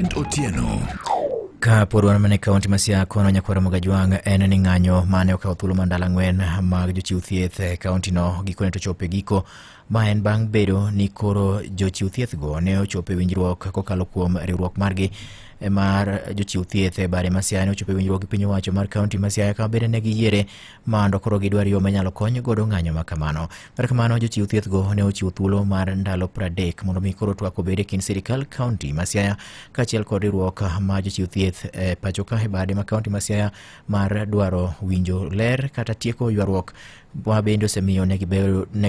Otieno. Ka podwan mane kaunti ma Siaya kono nyakwara Mogajwang' en ni ng'anyo mane okawo thuolo mandalo 4 mag jochiw thieth e kaunti no gikone to chopo e giko. Ma en bang' bedo ni koro jochiw thieth go ne ochopo e winjruok kokalo kuom riwruok margi mar jochiw thieth e bare ma Siaya ne ochopo e winjruok gi piny owacho mar kaunti ma Siaya kama bende ne giyiere mondo koro gidwar yo manyalo konyo godo ng'anyo ma kamano. Kar kamano jochiw thieth go ne ochiwo thuolo mar ndalo 30 mondo mi koro twak obed e kind sirikal kaunti ma Siaya kaachiel kod riwruok ma jochiw thieth e pacho ka e bade ma kaunti ma Siaya mar dwaro winjo ler kata tieko ywaruok ma bende osemiyo ne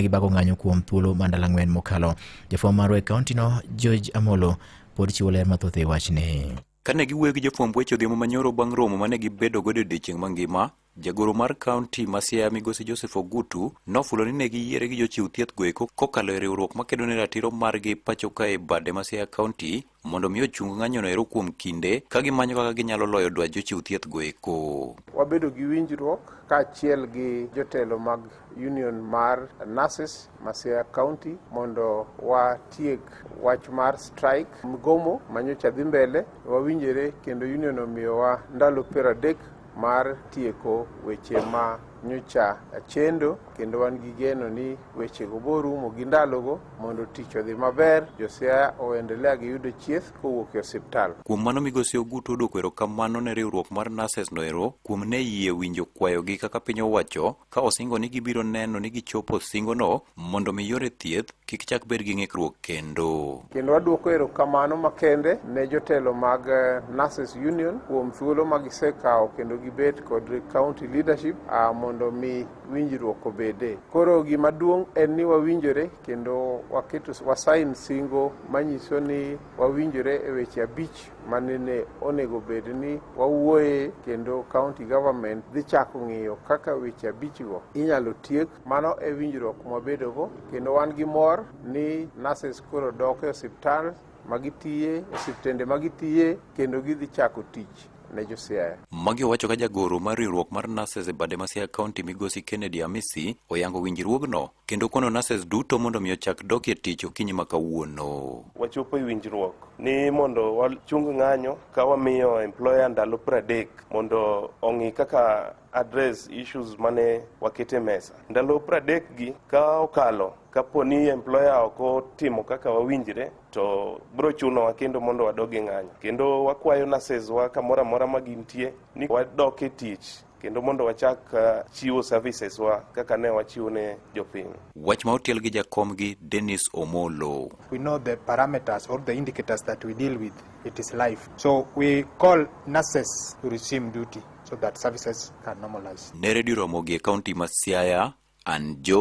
gibago ng'anyo kuom thuolo mandalo 4 mokalo. Jafwambo marwa e kaunti no George Amolo pod chiwo ler mathoth e wachni. Kane giwuoyo gi jofwamb weche odhiambo manyoro bang' romo mane gibedo godo odiechieng' mangima, jagoro mar kaunti ma Siaya migosi Joseph Ogutu nofulo ni ne giyiere gi jochiw thieth go eko kokalo e riwruok makedo ne ratiro margi pacho ka e bade ma Siaya kaunti mondo mi ochung ng'anyono ero kuom kinde ka gimanyo kaka ginyalo loyo dwach jochiw thieth go eko. Wabedo gi winjruok kaachiel gi jotelo mag union mar nurses ma Siaya County mondo watiek wach mar strike mgomo manyocha dhi mbele. Wawinjore kendo union omiyowa ndalo 30 mar tieko weche ma nyocha chendo, kendo wan gi geno ni weche go borumo gi ndalogo mondo tich odhi maber, jo-Siaya oendelea gi yudo chieth kowuok e osiptal. Kuom mano migosi Ogutu odwoko erokamano ne riwruok mar nurses no ero kuom ne yie winjo kwayogi kaka piny owacho ka osingo ni gibiro neno ni gichopo singono mondo mi yore thieth kik chak bed gi ng'ikruok kendo. Kendo wadwoko erokamano makende ne jotelo mag nurses union kuom thuolo ma gisekawo kendo gibet kod county leadership mondo mi winjruok obede. Koro gima duong' en ni wawinjore kendo wasain singo manyiso ni wawinjore e weche 5 manene onego bed ni wawuoye, kendo county government dhi chako ng'iyo kaka weche 5 go inyalo tiek. Mano e winjruok mwabedogo, kendo wan gi mor ni nurses koro dok e osiptal magitiye, osiptende magitiye, kendo gidhi chako tich ne jo-Siaya. Magi owacho ka jagoro mar riwruok mar nurses e bade ma Siaya County migosi Kennedy Amisi oyango winjruogno kendo kono nurses duto mondo mi ochak dok e tich okinyi ma kawuono. Wachopo e winjruok ni mondo wachung ng'anyo ka wamiyo employer ndalo 30 mondo ong'i kaka address issues mane wakete mesa. Ndalo 30 gi ka okalo, kaponi employer oko timo kaka wawinjre, to bro chuno wa kendo mondo wadogi ng'anyo. Kendo wakwayo nurses wa kamora mora magintie ni wadok e tich kendo mondo wachak chiwo services wa kaka ne wachiwo ne jopiny. Wach ma otiel gi jakomgi Dennis Omolo. We know the parameters or the indicators that we deal with. It is life. So we call nurses to resume duty so that services can normalize. Ne redio Ramogi e kaunti ma Siaya, an George